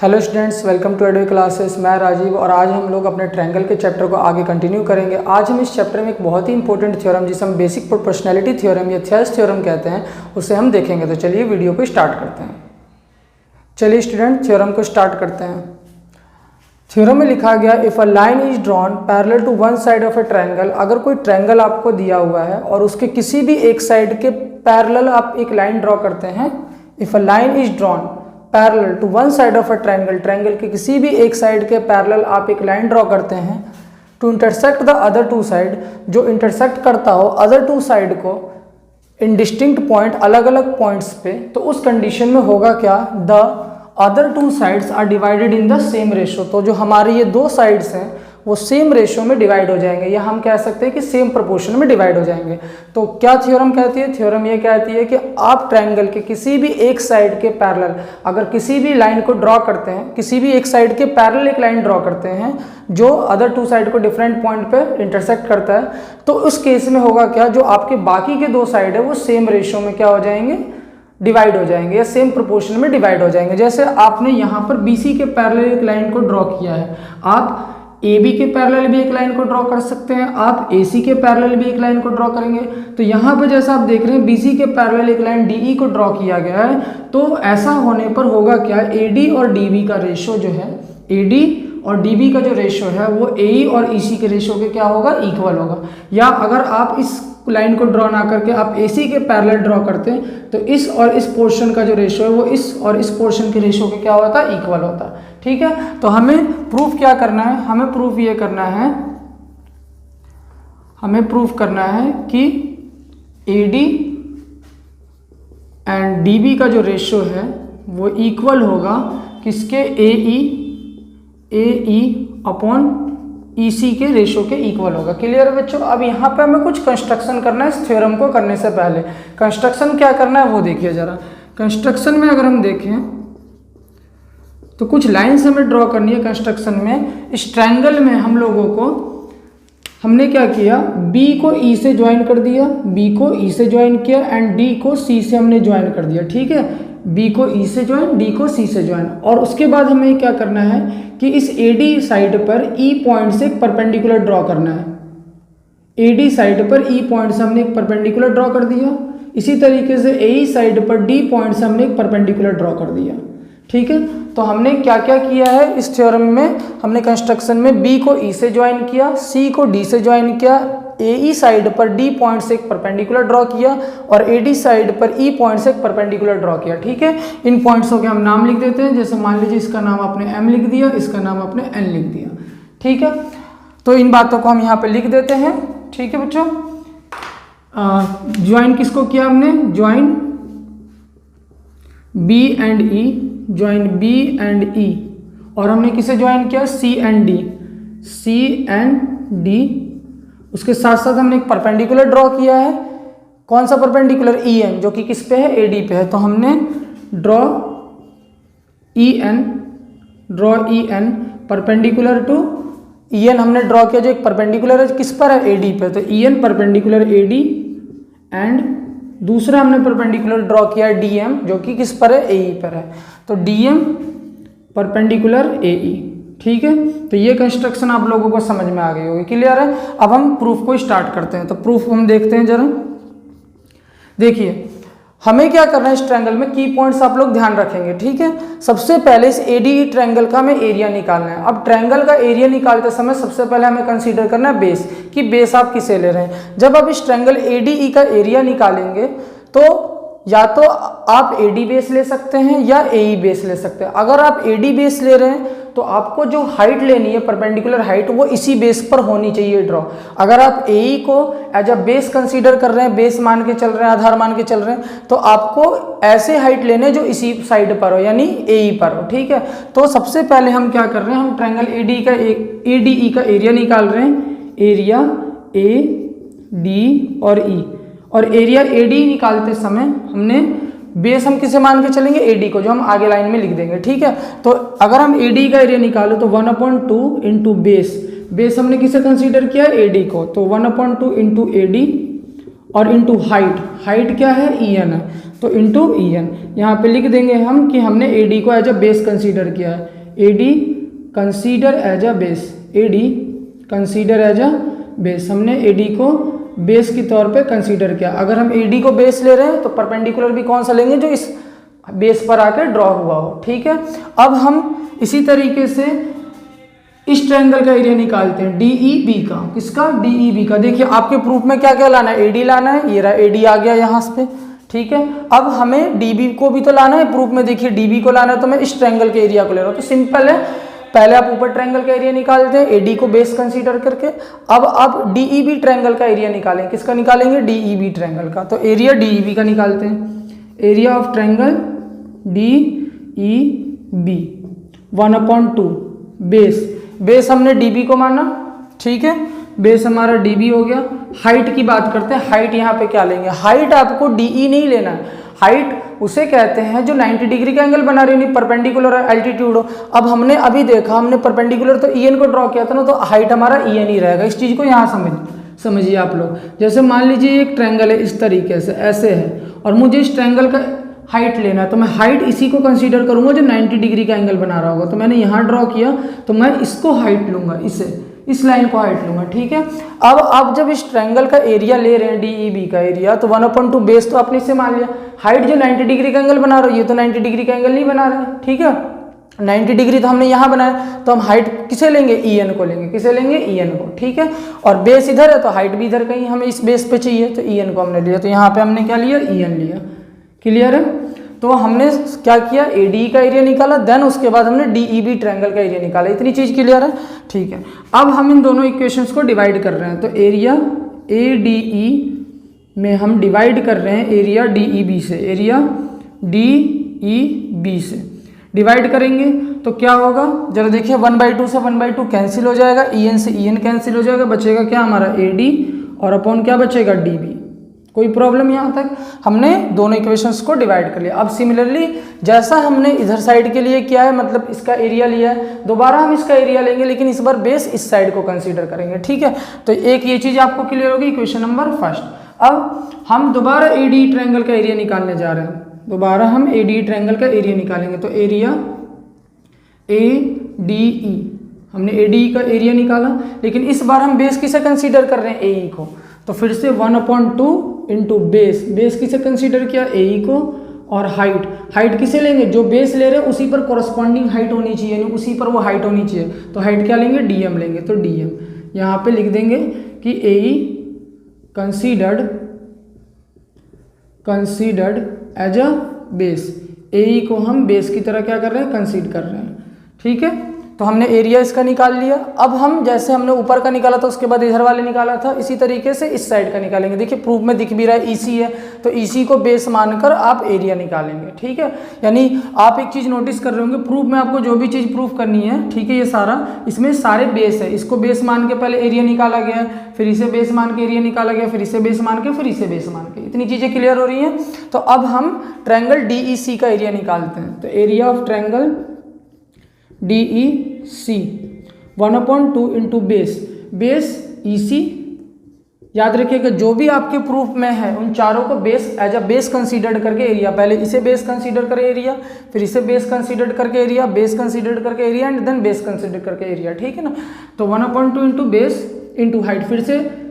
Hello students, welcome to एडवे classes. मैं राजीव और आज हम लोग अपने ट्रायंगल के चैप्टर को आगे कंटिन्यू करेंगे। आज हम इस चैप्टर में एक बहुत ही इंपॉर्टेंट थ्योरम जिसे हम बेसिक प्रोपोर्शनैलिटी थ्योरम या थियर्स थ्योरम कहते हैं उसे हम देखेंगे। तो चलिए वीडियो को स्टार्ट करते हैं। चलिए स्टूडेंट, थ्योरम को स्टार्ट करते हैं। थ्योरम में लिखा गया, if a line is drawn parallel to one side of a triangle. अगर कोई ट्रायंगल आपको दिया हुआ है और उसके किसी भी एक साइड के पैरेलल आप एक लाइन ड्रॉ करते हैं। If a line is drawn parallel to one side of a triangle, triangle के किसी भी एक साइड के पैरेलल आप एक लाइन ड्रॉ करते हैं to intersect the other two side, जो इंटरसेक्ट करता हो अदर टू साइड को इन डिस्टिंक्ट पॉइंट, अलग अलग पॉइंट्स पे। तो उस कंडीशन में होगा क्या, the other two sides are divided in the same ratio. तो जो हमारी ये दो साइड्स हैं वो सेम रेशो में डिवाइड हो जाएंगे, या हम कह सकते हैं कि सेम प्रोपोर्शन में डिवाइड हो जाएंगे। तो क्या थ्योरम कहती है? थ्योरम ये कहती है कि आप ट्रायंगल के किसी भी एक साइड के पैरेलल अगर किसी भी लाइन को ड्रॉ करते हैं, किसी भी एक साइड के पैरेलल एक लाइन ड्रॉ करते हैं जो अदर टू साइड को डिफरेंट पॉइंट पे इंटरसेक्ट करता है, तो उस केस में होगा क्या, जो आपके बाकी के दो साइड है वो सेम रेशो में क्या हो जाएंगे, डिवाइड हो जाएंगे, या सेम प्रोपोर्शन में डिवाइड हो जाएंगे। जैसे आपने यहाँ पर BC के पैरेलल एक लाइन को ड्रॉ किया है, आप AB के पैरेलल भी एक लाइन को ड्रॉ कर सकते हैं, आप AC के पैरेलल भी एक लाइन को ड्रॉ करेंगे। तो यहाँ पे जैसा आप देख रहे हैं BC के पैरेलल एक लाइन DE को ड्रॉ किया गया है, तो ऐसा होने पर होगा क्या, AD और DB का रेशो जो है, AD और DB का जो रेशो है वो AE और EC के रेशो के क्या होगा, इक्वल होगा। या अगर आप इस लाइन को ड्रॉ ना करके आप AC के पैरेलल ड्रॉ करते हैं तो इस और इस पोर्शन का जो रेशो है वो इस और इस पोर्शन के रेशो के क्या होता है, इक्वल होता है। ठीक है, तो हमें प्रूफ क्या करना है, हमें प्रूफ ये करना है, हमें प्रूफ करना है कि AD एंड DB का जो रेशो है वो इक्वल होगा किसके, AE अपॉन EC के रेशो के इक्वल होगा। क्लियर है बच्चों? अब यहाँ पे हमें कुछ कंस्ट्रक्शन करना है इस थ्योरम को करने से पहले। कंस्ट्रक्शन क्या करना है वो देखिए जरा। कंस्ट्रक्शन में अगर हम देखें तो कुछ लाइन्स हमें ड्रॉ करनी है। कंस्ट्रक्शन में इस ट्रायंगल में हम लोगों को हमने क्या किया, B को E से ज्वाइन कर दिया, B को E से ज्वाइन किया एंड D को C से हमने ज्वाइन कर दिया। ठीक है, B को E से ज्वाइन, D को C से ज्वाइन। और उसके बाद हमें क्या करना है कि इस AD साइड पर E पॉइंट से एक परपेंडिकुलर ड्रॉ करना है। AD साइड पर E पॉइंट से हमने एक परपेंडिकुलर ड्रॉ कर दिया, इसी तरीके से AE साइड पर D पॉइंट से हमने एक परपेंडिकुलर ड्रॉ कर दिया। ठीक है, तो हमने क्या क्या किया है इस थ्योरम में, हमने कंस्ट्रक्शन में B को E से ज्वाइन किया, C को D से ज्वाइन किया, AE साइड पर D पॉइंट से एक परपेंडिकुलर ड्रॉ किया और AD साइड पर E पॉइंट से एक परपेंडिकुलर ड्रॉ किया। ठीक है, इन पॉइंट्सों के हम नाम लिख देते हैं। जैसे मान लीजिए इसका नाम आपने M लिख दिया, इसका नाम आपने N लिख दिया। ठीक है, तो इन बातों को हम यहाँ पे लिख देते हैं। ठीक है बच्चों, ज्वाइन किसको किया हमने, join B and E, join B and E, और हमने किसे ज्वाइन किया, C and D, C and D। उसके साथ साथ हमने एक परपेंडिकुलर ड्रॉ किया है। कौन सा परपेंडिकुलर, EN, जो कि किस पे है, AD पे है। तो हमने draw EN perpendicular to EN हमने ड्रॉ किया जो एक परपेंडिकुलर है किस पर है, AD पे। तो EN परपेंडिकुलर AD एंड दूसरा हमने परपेंडिकुलर ड्रॉ किया है DM जो कि किस पर है, AE पर है। तो DM परपेंडिकुलर AE। ठीक है, तो ये कंस्ट्रक्शन आप लोगों को समझ में आ गई होगी। क्लियर है? अब हम प्रूफ को स्टार्ट करते हैं। तो प्रूफ हम देखते हैं जरा। देखिए हमें क्या करना है, इस ट्रायंगल में की पॉइंट्स आप लोग ध्यान रखेंगे। ठीक है, सबसे पहले इस ADE ट्रायंगल का हमें एरिया निकालना है। अब ट्रायंगल का एरिया निकालते समय सबसे पहले हमें कंसीडर करना है बेस, कि बेस आप किसे ले रहे हैं। जब आप इस ट्रायंगल ADE का एरिया निकालेंगे तो या तो आप AD बेस ले सकते हैं या AE बेस ले सकते हैं। अगर आप AD बेस ले रहे हैं तो आपको जो हाइट लेनी है, परपेंडिकुलर हाइट, वो इसी बेस पर होनी चाहिए ड्रॉ। अगर आप AE को एज अ बेस कंसीडर कर रहे हैं, बेस मान के चल रहे हैं, आधार मान के चल रहे हैं, तो आपको ऐसे हाइट लेने जो इसी साइड पर हो, यानी AE पर हो। ठीक है, तो सबसे पहले हम क्या कर रहे हैं, हम ट्रायंगल ADE का एरिया निकाल रहे हैं। एरिया AD और E, और एरिया AD निकालते समय हमने बेस हम किसे मान के चलेंगे, AD को, जो हम आगे लाइन में लिख देंगे। ठीक है, तो अगर हम AD का एरिया निकालें तो 1/2 इंटू बेस, बेस हमने किसे कंसीडर किया, AD को, तो 1/2 इंटू AD और इंटू हाइट, हाइट क्या है EN है, तो इंटू EN। यहाँ पे लिख देंगे हम कि हमने AD को एज अ बेस कंसीडर किया है, AD consider as a base, AD consider as a base, हमने AD को बेस के तौर पे कंसीडर किया। अगर हम AD को बेस ले रहे हैं तो परपेंडिकुलर भी कौन सा लेंगे, जो इस बेस पर आकर ड्रॉ हुआ हो, ठीक है। अब हम इसी तरीके से इस ट्रायंगल का एरिया निकालते हैं DEB का, किसका, DEB का। देखिए आपके प्रूफ में क्या क्या लाना है, AD लाना है, ये रहा AD आ गया यहाँ पे, ठीक है। अब हमें DB को भी तो लाना है प्रूफ में, देखिए DB को लाना है तो मैं इस ट्रायंगल के एरिया को ले रहा हूँ, तो सिंपल है, पहले आप ऊपर ट्रायंगल का एरिया निकालते हैं AD को बेस कंसीडर करके। अब आप DEB ट्रायंगल का एरिया निकालेंगे, किसका निकालेंगे, DEB ट्रायंगल का। तो एरिया DEB का निकालते हैं, area of triangle DEB 1/2 base, base हमने DB को माना, ठीक है, बेस हमारा DB हो गया। हाइट की बात करते हैं, हाइट यहाँ पे क्या लेंगे, हाइट आपको DE नहीं लेना है, हाइट उसे कहते हैं जो 90 डिग्री का एंगल बना रही हो, परपेंडिकुलर एल्टीट्यूड हो। अब हमने अभी देखा, हमने परपेंडिकुलर तो EN को ड्रॉ किया था ना, तो हाइट हमारा EN ही रहेगा। इस चीज़ को यहाँ समझिए आप लोग। जैसे मान लीजिए एक ट्रायंगल है इस तरीके से, ऐसे है, और मुझे इस ट्रायंगल का हाइट लेना है, तो मैं हाइट इसी को कंसीडर करूंगा जो 90 डिग्री का एंगल बना रहा होगा। तो मैंने यहाँ ड्रॉ किया, तो मैं इसको हाइट लूंगा, इसे, इस लाइन को हाइट लूंगा, ठीक है। अब आप जब इस ट्रायंगल का एरिया ले रहे हैं DEB का एरिया, तो 1/2 बेस तो आपने इसे मान लिया, हाइट जो 90 डिग्री का एंगल बना रहा हो, ये तो 90 डिग्री का एंगल नहीं बना रहे हैं, ठीक है। 90 डिग्री तो हमने यहाँ बनाया, तो हम हाइट किसे लेंगे, EN को लेंगे, किसे लेंगे, EN को, ठीक है। और बेस इधर है तो हाइट भी इधर कहीं हमें इस बेस पे चाहिए, तो EN को हमने लिया, तो यहाँ पे हमने क्या लिया, EN लिया। क्लियर है। तो हमने क्या किया, AD का एरिया निकाला, देन उसके बाद हमने DEB ट्रायंगल का एरिया निकाला। इतनी चीज़ क्लियर है, ठीक है। अब हम इन दोनों इक्वेशंस को डिवाइड कर रहे हैं, तो एरिया ADE में हम डिवाइड कर रहे हैं एरिया DEB से, एरिया DEB से डिवाइड करेंगे तो क्या होगा, जरा देखिए, 1/2 से 1/2 कैंसिल हो जाएगा, EN से EN कैंसिल हो जाएगा, बचेगा क्या हमारा AD, और अपॉन क्या बचेगा, DB। कोई प्रॉब्लम यहाँ तक, हमने दोनों इक्वेशंस को डिवाइड कर लिया। अब सिमिलरली जैसा हमने इधर साइड के लिए किया है, मतलब इसका एरिया लिया है, दोबारा हम इसका एरिया लेंगे, लेकिन इस बार बेस इस साइड को कंसीडर करेंगे, ठीक है। तो एक ये चीज़ आपको क्लियर होगी, इक्वेशन नंबर फर्स्ट। अब हम दोबारा AD ट्रायंगल का एरिया निकालने जा रहे हैं, दोबारा हम AD ट्रायंगल का एरिया निकालेंगे, तो एरिया ADE, हमने ADE का एरिया निकाला, लेकिन इस बार हम बेस किसे कंसीडर कर रहे हैं, AE को। तो फिर से 1/2 इंटू बेस, बेस किसे कंसीडर किया, AE को, और हाइट, हाइट किसे लेंगे, जो बेस ले रहे हैं उसी पर कॉरस्पॉन्डिंग हाइट होनी चाहिए, यानी उसी पर वो हाइट होनी चाहिए। तो हाइट क्या लेंगे, DM लेंगे, तो DM यहाँ पे लिख देंगे कि AE considered as a base, AE को हम बेस की तरह क्या कर रहे हैं, कंसीडर कर रहे हैं, ठीक है। तो हमने एरिया इसका निकाल लिया। अब हम जैसे हमने ऊपर का निकाला था, उसके बाद इधर वाले निकाला था, इसी तरीके से इस साइड का निकालेंगे। देखिए प्रूफ में दिख भी रहा है EC है, तो EC को बेस मानकर आप एरिया निकालेंगे, ठीक है। यानी आप एक चीज़ नोटिस कर रहे होंगे, प्रूफ में आपको जो भी चीज़ प्रूफ करनी है, ठीक है, ये सारा इसमें सारे बेस है। इसको बेस मान के पहले एरिया निकाला गया है, फिर इसे बेस मान के एरिया निकाला गया, फिर इसे बेस मान के, फिर इसे बेस मान के। इतनी चीज़ें क्लियर हो रही हैं। तो अब हम ट्रायंगल DEC का एरिया निकालते हैं। तो area of triangle DEC 1/2 into base, base EC, याद रखिएगा जो भी आपके प्रूफ में है उन चारों को base as a base consider करके एरिया, पहले इसे बेस कंसीडर करें एरिया, फिर इसे बेस कंसीडर करके एरिया, बेस कंसीडर करके area, and then base consider करके एरिया, ठीक है ना। तो 1/2 इंटू बेस इंटू हाइट, फिर से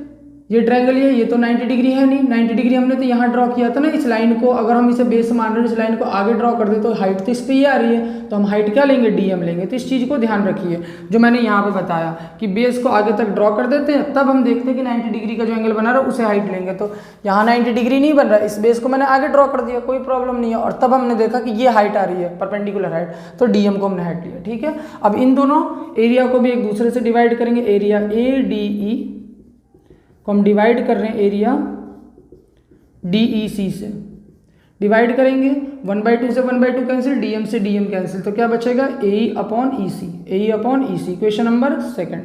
ये ट्रायंगल ये तो 90 डिग्री है नहीं, 90 डिग्री हमने तो यहाँ ड्रॉ किया था ना, इस लाइन को अगर हम इसे बेस मान रहे हैं, इस लाइन को आगे ड्रॉ कर दे तो हाइट तो इस पे ही आ रही है, तो हम हाइट क्या लेंगे, DM लेंगे। तो इस चीज़ को ध्यान रखिए जो मैंने यहाँ पे बताया कि बेस को आगे तक ड्रॉ कर देते हैं, तब हम देखते हैं कि 90 डिग्री का जो एंगल बना रहा है उसे हाइट लेंगे। तो यहाँ 90 डिग्री नहीं बन रहा है, इस बेस को मैंने आगे ड्रॉ कर दिया, कोई प्रॉब्लम नहीं है, और तब हमने देखा कि ये हाइट आ रही है, परपेंडिकुलर हाइट, तो DM को हमने हाइट लिया, ठीक है। अब इन दोनों एरिया को भी एक दूसरे से डिवाइड करेंगे, एरिया ADE को हम डिवाइड कर रहे हैं एरिया DEC से, डिवाइड करेंगे 1/2 से 1/2 कैंसिल, DM से DM कैंसिल, तो क्या बचेगा, AE/EC, AE/EC। Question number second.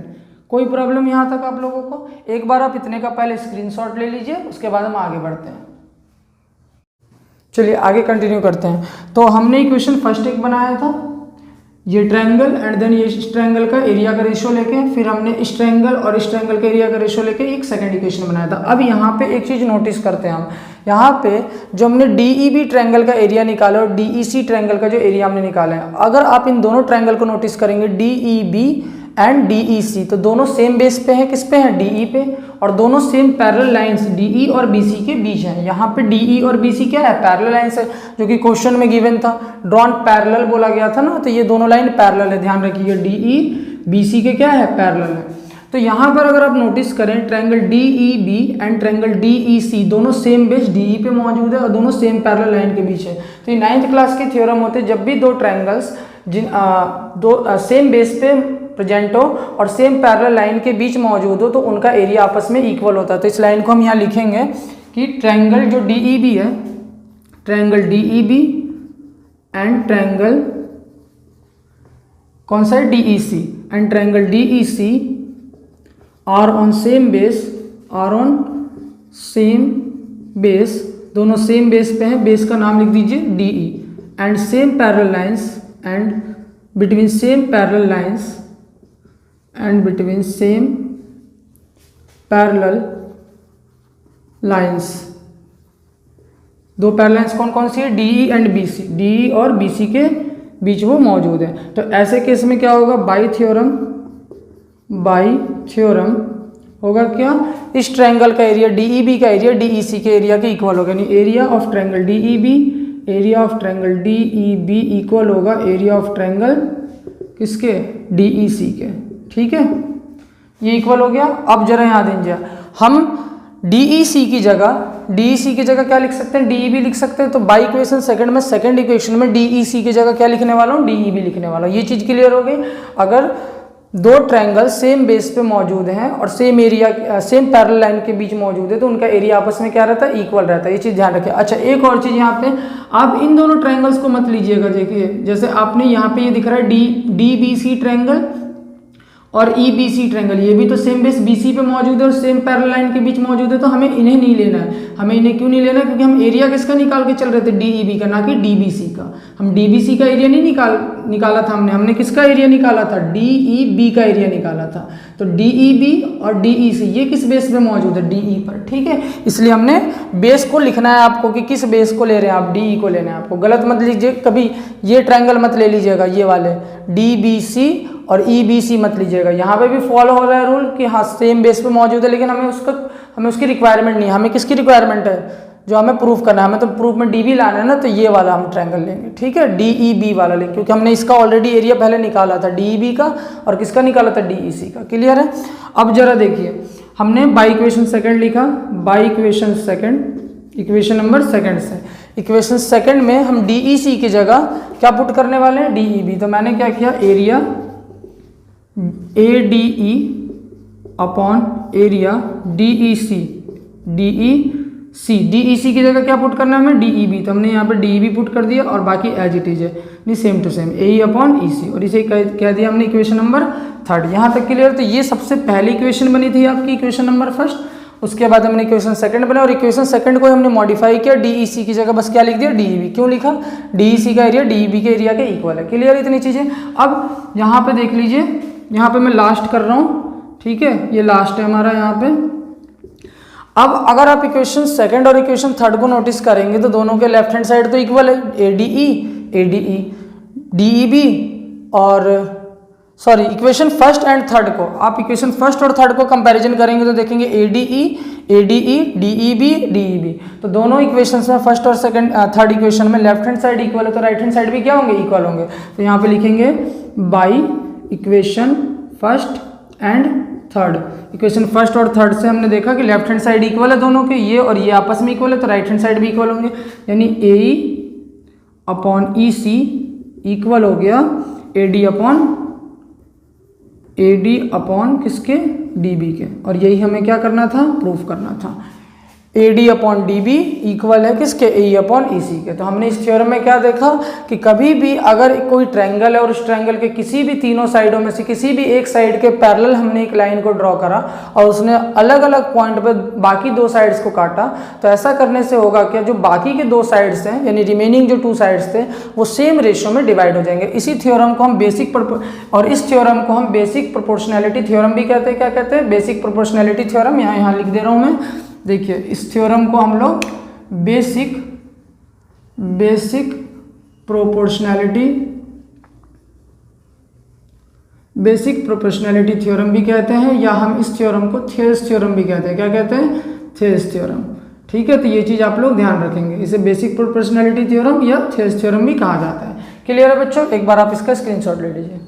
कोई प्रॉब्लम यहाँ तक आप लोगों को? एक बार आप इतने का पहले स्क्रीनशॉट ले लीजिए, उसके बाद हम आगे बढ़ते हैं। चलिए आगे कंटिन्यू करते हैं। तो हमने इक्वेशन फर्स्ट एक बनाया था, ये ट्रायंगल एंड देन ये इस ट्रायंगल का एरिया का रेशियो लेके फिर हमने इस ट्रायंगल और इस ट्रायंगल का एरिया का रेशियो लेके एक सेकंड इक्वेशन बनाया था। अब यहाँ पे एक चीज़ नोटिस करते हैं हम, यहाँ पे जो हमने DEB ट्रायंगल का एरिया निकाला और DEC ट्रायंगल का जो एरिया हमने निकाला है, अगर आप इन दोनों ट्रायंगल को नोटिस करेंगे DEB एंड DEC, तो दोनों सेम बेस पे है, किस पे है, DE पे, और दोनों सेम पैरेलल लाइंस DE और BC के बीच हैं। यहाँ पे DE और BC क्या है, पैरेलल लाइंस है, जो कि क्वेश्चन में गिवन था, ड्रॉन पैरेलल बोला गया था ना, तो ये दोनों लाइन पैरेलल है, ध्यान रखिए DE BC के क्या है, पैरेलल है। तो यहाँ पर अगर आप नोटिस करें triangle DEB and triangle DEC दोनों सेम बेस DE पे मौजूद है और दोनों सेम पैरेलल लाइन के बीच है। तो ये 9th क्लास के थ्योरम होते हैं, जब भी दो ट्रायंगल्स सेम बेस पे प्रेजेंट हो और सेम पैरेलल लाइन के बीच मौजूद हो तो उनका एरिया आपस में इक्वल होता है। तो इस लाइन को हम यहाँ लिखेंगे कि ट्रायंगल जो DEB है, ट्रायंगल DEB एंड ट्रायंगल कौन सा है, DEC, and triangle DEC are on same base, are on same base, दोनों सेम बेस पे हैं, बेस का नाम लिख दीजिए DE, and same parallel lines, and between same parallel lines and between same parallel lines, दो पैरेलल लाइंस कौन कौन सी है, DE एंड BC, DE और BC के बीच वो मौजूद है। तो ऐसे केस में क्या होगा, बाई थ्योरम होगा क्या, इस ट्रायंगल का एरिया DEB का एरिया DEC के एरिया के इक्वल होगा, यानी area of triangle DEB, area of triangle DEB equal होगा एरिया ऑफ ट्रायंगल किसके, DEC के। ठीक है, ये इक्वल हो गया। अब जरा यहाँ दीजिए, हम DEC की जगह क्या लिख सकते हैं, DEB लिख सकते हैं। तो बाई इक्वेशन सेकंड में, सेकंड इक्वेशन में DEC की जगह क्या लिखने वाला हूँ, DEB लिखने वाला हूँ। ये चीज़ क्लियर हो गई। अगर दो ट्रायंगल सेम बेस पे मौजूद हैं और same area, same parallel line के बीच मौजूद है तो उनका एरिया आपस में क्या रहता है, इक्वल रहता है। ये चीज़ ध्यान रखिए। अच्छा, एक और चीज़ यहाँ पे, आप इन दोनों ट्रायंगल्स को मत लीजिएगा। देखिए जैसे आपने यहाँ पे ये दिख रहा है DBC ट्रायंगल और EBC ट्रायंगल, ये भी तो सेम बेस BC पे मौजूद है और सेम पैरेलल लाइन के बीच मौजूद है, तो हमें इन्हें नहीं लेना है। हमें इन्हें क्यों नहीं लेना है, क्योंकि हम एरिया किसका निकाल के चल रहे थे, DEB का, ना कि DBC का। हम DBC का एरिया नहीं निकाला था हमने किसका एरिया निकाला था, DEB का एरिया निकाला था। तो DEB और DEC ये किस बेस पे मौजूद है, DE पर। ठीक है, इसलिए हमने बेस को लिखना है आपको कि किस बेस को ले रहे हैं आप, DE को लेना है आपको। गलत मत लीजिए कभी, ये ट्रायंगल मत ले लीजिएगा, ये वाले DBC और EBC मत लीजिएगा। यहाँ पे भी फॉलो हो रहा है रूल कि हाँ सेम बेस पे मौजूद है, लेकिन हमें उसकी रिक्वायरमेंट नहीं है। हमें किसकी रिक्वायरमेंट है, जो हमें प्रूफ करना है, हमें तो प्रूफ में DB लाना है ना, तो ये वाला हम ट्रायंगल लेंगे। ठीक है, DEB वाला लेंगे, क्योंकि हमने इसका ऑलरेडी एरिया पहले निकाला था, DEB का, और किसका निकाला था, DEC का। क्लियर है। अब जरा देखिए, हमने बाई इक्वेशन सेकंड लिखा, by equation second, equation number second से, इक्वेशन सेकंड में हम DEC की जगह क्या पुट करने वाले हैं, DEB। तो मैंने क्या किया, area ADE upon area DEC, DEC की जगह क्या पुट करना है हमें, DEB। तो हमने यहाँ पे DEB पुट कर दिया और बाकी एज इट इज है, नहीं same to same, AE upon EC, और इसे कह दिया हमने इक्वेशन नंबर थर्ड। यहाँ तक क्लियर। तो ये सबसे पहली इक्वेशन बनी थी आपकी, इक्वेशन नंबर फर्स्ट। उसके बाद हमने इक्वेशन सेकंड बनाया और इक्वेशन सेकंड को हमने मॉडिफाई किया, DEC की जगह बस क्या लिख दिया, DEB। क्यों लिखा, DEC का एरिया DEB के एरिया के इक्वल है। क्लियर इतनी चीज़ें। अब यहाँ पे देख लीजिए, यहाँ पे मैं लास्ट कर रहा हूँ, ठीक है, ये लास्ट है हमारा यहाँ पे। अब अगर आप इक्वेशन सेकंड और इक्वेशन थर्ड को नोटिस करेंगे तो दोनों के लेफ्ट हैंड साइड तो इक्वल है, ADE, DEB, और sorry equation first and third को आप इक्वेशन फर्स्ट और थर्ड को कंपैरिजन करेंगे तो देखेंगे ADE, DEB। तो दोनों इक्वेशंस में फर्स्ट और सेकंड थर्ड इक्वेशन में लेफ्ट हैंड साइड इक्वल है, तो राइट हैंड साइड भी क्या होंगे, इक्वल होंगे। तो यहाँ पे लिखेंगे by equation first and third. Equation first और थर्ड से हमने देखा कि लेफ्ट हैंड साइड इक्वल है दोनों के, ये और ये आपस में इक्वल है, तो राइट हैंड साइड भी इक्वल होंगे, यानी AE अपॉन EC इक्वल हो गया AD अपॉन किसके, DB के। और यही हमें क्या करना था, प्रूफ करना था। AD अपॉन DB इक्वल है किसके, AE अपॉन EC के। तो हमने इस थ्योरम में क्या देखा कि कभी भी अगर कोई ट्रायंगल है और उस ट्रायंगल के किसी भी तीनों साइडों में से किसी भी एक साइड के पैरेलल हमने एक लाइन को ड्रॉ करा और उसने अलग अलग पॉइंट पर बाकी दो साइड्स को काटा, तो ऐसा करने से होगा कि जो बाकी के दो साइड्स हैं यानी रिमेनिंग जो 2 साइड्स थे वो सेम रेशियो में डिवाइड हो जाएंगे। इसी थ्योरम को हम और इस थ्योरम को हम बेसिक प्रोपोर्शनैलिटी थ्योरम भी कहते हैं। क्या कहते हैं, बेसिक प्रोपोर्शनैलिटी थ्योरम। यहाँ लिख दे रहा हूँ मैं, देखिए इस थ्योरम को हम लोग बेसिक प्रोपोर्शनैलिटी थ्योरम भी कहते हैं, या हम इस थ्योरम को थेल्स थ्योरम भी कहते हैं। क्या कहते हैं, थेल्स थ्योरम। ठीक है, तो ये चीज़ आप लोग ध्यान रखेंगे, इसे बेसिक प्रोपोर्शनैलिटी थ्योरम या थेल्स थ्योरम भी कहा जाता है। क्लियर है बच्चों, एक बार आप इसका स्क्रीनशॉट ले लीजिए।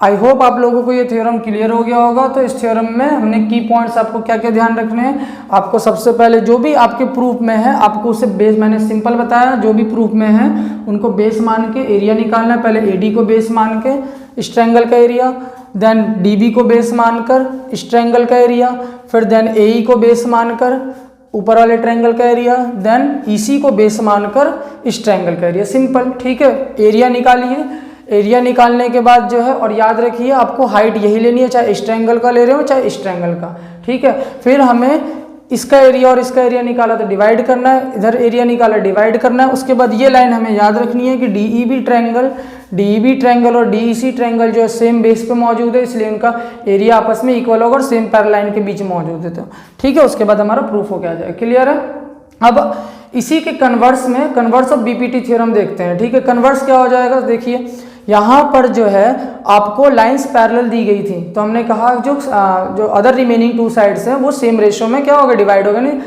आई होप आप लोगों को ये थ्योरम क्लियर हो गया होगा। तो इस थ्योरम में हमने की पॉइंट्स आपको क्या क्या ध्यान रखने हैं। आपको सबसे पहले जो भी आपके प्रूफ में है आपको उसे बेस, मैंने सिंपल बताया, जो भी प्रूफ में है उनको बेस मान के एरिया निकालना है। पहले AD को बेस मान के इस ट्रायंगल का एरिया, देन DB को बेस मानकर इस ट्रायंगल का एरिया, फिर देन AE को बेस मानकर ऊपर वाले ट्रायंगल का एरिया, देन EC को बेस मानकर इस ट्रायंगल का एरिया। सिंपल, ठीक है। एरिया निकालिए, एरिया निकालने के बाद जो है, और याद रखिए आपको हाइट यही लेनी है, चाहे इस ट्रायंगल का ले रहे हो चाहे इस ट्रायंगल का, ठीक है। फिर हमें इसका एरिया और इसका एरिया निकाला तो डिवाइड करना है, इधर एरिया निकाला डिवाइड करना है। उसके बाद ये लाइन हमें याद रखनी है कि DEB ट्रायंगल और DEC ट्रायंगल जो है सेम बेस पे मौजूद है, इसलिए उनका एरिया आपस में इक्वल होगा और सेम पैरेलल लाइन के बीच में मौजूद है। तो ठीक है, उसके बाद हमारा प्रूफ हो गया जाए। क्लियर है। अब इसी के कन्वर्स में कन्वर्स ऑफ BPT थ्योरम देखते हैं। ठीक है, कन्वर्स क्या हो जाएगा, देखिए यहाँ पर जो है आपको लाइंस पैरेलल दी गई थी, तो हमने कहा जो अदर रिमेनिंग 2 साइड्स हैं वो सेम रेशियो में क्या होगा, डिवाइड होगा, नहीं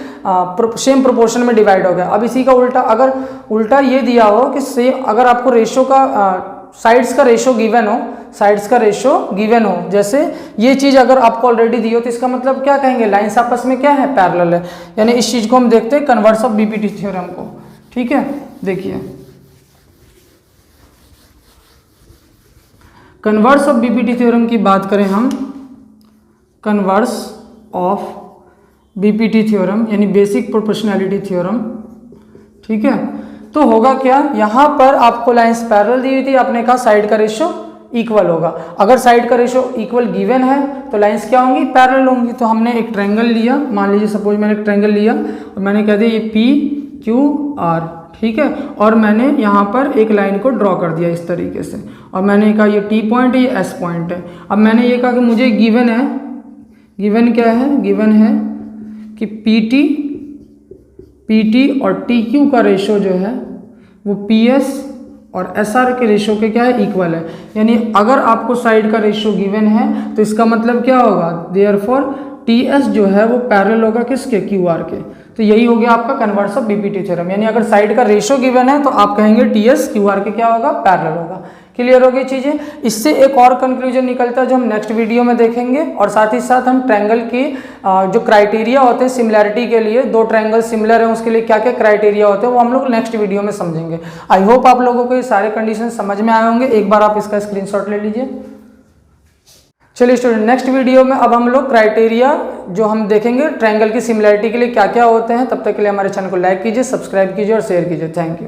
सेम प्रोपोर्शन में डिवाइड हो गया। अब इसी का उल्टा, अगर उल्टा ये दिया हो कि सेम, अगर आपको रेशियो का साइड्स का रेशियो गिवन हो, जैसे ये चीज़ अगर आपको ऑलरेडी दी हो तो इसका मतलब क्या कहेंगे, लाइंस आपस में क्या है, पैरेलल है। यानी इस चीज़ को हम देखते हैं कन्वर्स ऑफ BPT थ्योरम को। ठीक है, देखिए कन्वर्स ऑफ BPT थ्योरम की बात करें हम, कन्वर्स ऑफ BPT थ्योरम यानी बेसिक प्रोपोर्शनैलिटी थ्योरम। ठीक है, तो होगा क्या, यहाँ पर आपको लाइंस पैरेलल दी हुई थी, आपने कहा साइड का रेशियो इक्वल होगा। अगर साइड का रेशियो इक्वल गिवन है तो लाइंस क्या होंगी, पैरेलल होंगी। तो हमने एक ट्रायंगल लिया, मान लीजिए सपोज मैंने एक ट्रायंगल लिया और मैंने कह दिया ये PQR, ठीक है, और मैंने यहाँ पर एक लाइन को ड्रॉ कर दिया इस तरीके से, और मैंने कहा ये T पॉइंट है, ये S पॉइंट है। अब मैंने ये कहा कि मुझे गिवन है, गिवन क्या है, गिवन है कि PT और TQ का रेशो जो है वो PS और SR के रेशो के क्या है, इक्वल है। यानी अगर आपको साइड का रेशो गिवन है तो इसका मतलब क्या होगा, देयरफॉर TS जो है वो पैरेलल होगा किसके, QR के। तो यही हो गया आपका कन्वर्स ऑफ BPT थ्योरम। यानी अगर साइड का रेशो गिवन है तो आप कहेंगे TS QR के क्या होगा, पैरेलल होगा। क्लियर हो गई चीज़ें। इससे एक और कंक्लूजन निकलता है जो हम नेक्स्ट वीडियो में देखेंगे, और साथ ही साथ हम ट्रायंगल की जो क्राइटेरिया होते हैं सिमिलैरिटी के लिए, 2 ट्रायंगल सिमिलर हैं उसके लिए क्या क्या क्राइटेरिया होते हैं वो हम लोग नेक्स्ट वीडियो में समझेंगे। आई होप आप लोगों को ये सारे कंडीशन समझ में आए होंगे। एक बार आप इसका स्क्रीनशॉट ले लीजिए। चलिए स्टूडेंट, नेक्स्ट वीडियो में अब हम लोग क्राइटेरिया जो हम देखेंगे ट्रायंगल की सिमिलैरिटी के लिए क्या क्या होते हैं। तब तक के लिए हमारे चैनल को लाइक कीजिए, सब्सक्राइब कीजिए और शेयर कीजिए। Thank you.